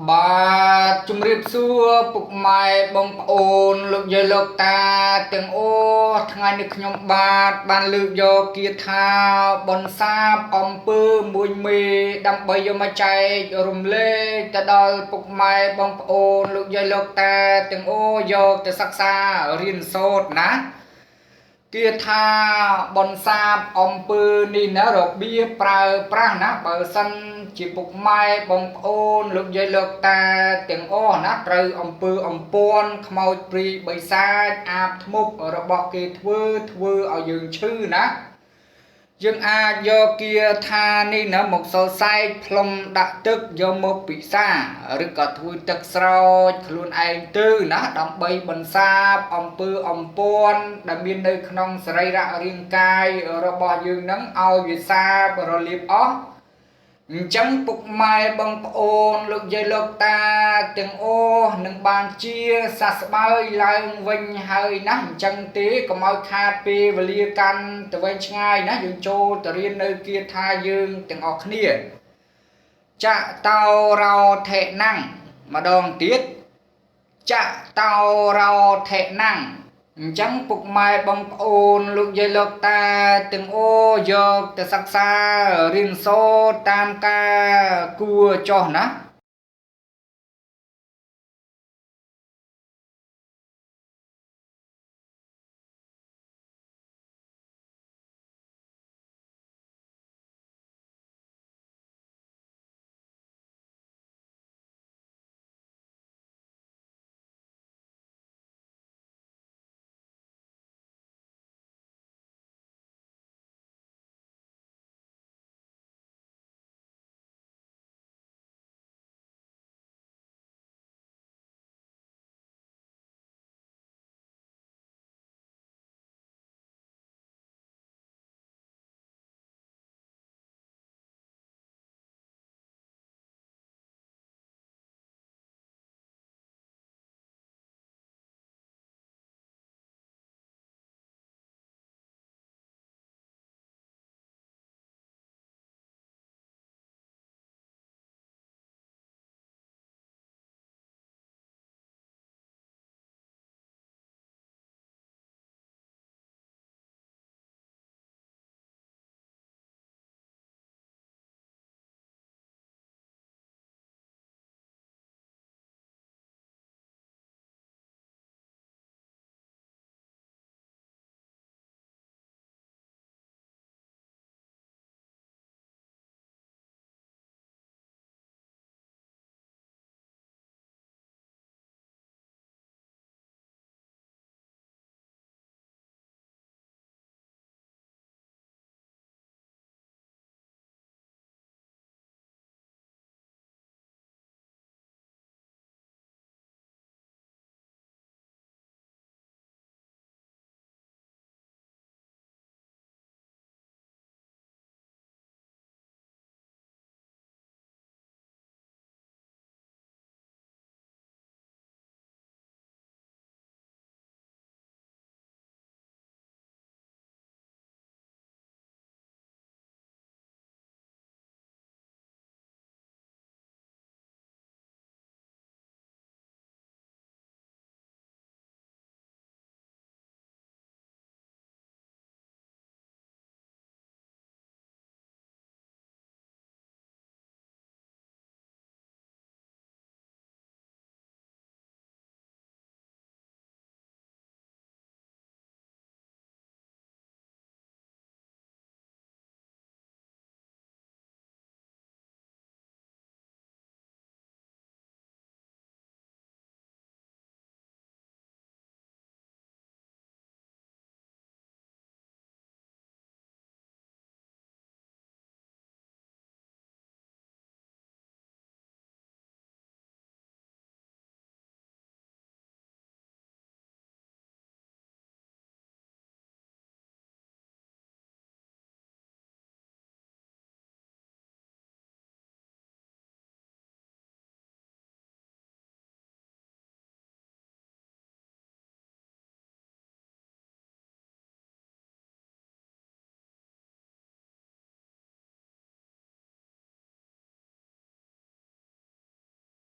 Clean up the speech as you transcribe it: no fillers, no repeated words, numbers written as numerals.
បាទជំរាបសួរពុកម៉ែបងប្អូនលោកយាយលោកតាទាំងអូថ្ងៃនេះខ្ញុំបានលើកយកគាថាបនសាបអំពើមួយមេដើម្បីយកមកចែករំលែកទៅដល់ពុកម៉ែបងប្អូនលោកយាយលោកតាទាំងអូយកទៅសិក្សារៀនសូត្រណាគាថាបនសាបអំពើនេះណារបៀបប្រើប្រាស់ណាបើសិនជាពុកម៉ែបងប្អូនលោកយាយលោកតាទាំងអស់ណាត្រូវអំពើអំពាន់ខ្មោចព្រាយបិសាចអាបធ្មប់របស់គេធ្វើឲ្យយើងឈឺណាយើងអាចយកគាថានេះណាមកសរសៃផ្លុំដាក់ទឹកយកមកពិសាឬក៏ធ្វើទឹកស្រោចខ្លួនឯងទៅណាដើម្បីបន្សាបអំពើអំពាន់ដែលមាននៅក្នុងសរីរៈរាងកាយរបស់យើងនឹងឲ្យវាសាបរលាបអស់អញ្ចឹងពុកម៉ែបងប្អូនលោកយាយលោកតាទាំងអូនឹងបានជាសះស្បើយឡើងវិញហើយណាអញ្ចឹងទេកុំឲ្យខាតពេលវេលាកាន់ទៅវិញឆ្ងាយណាយើងចូលទៅរៀននៅគាថាយើងទាំងអស់គ្នាចៈតោរោថេណੰម្ដងទៀតចៈតោរោថេណੰអញ្ចឹងពុកម៉ែបងប្អូនលោកយាយលោកតាទាំងអូយកទៅសិក្សារៀនសូត្រតាមការគួរចោះណា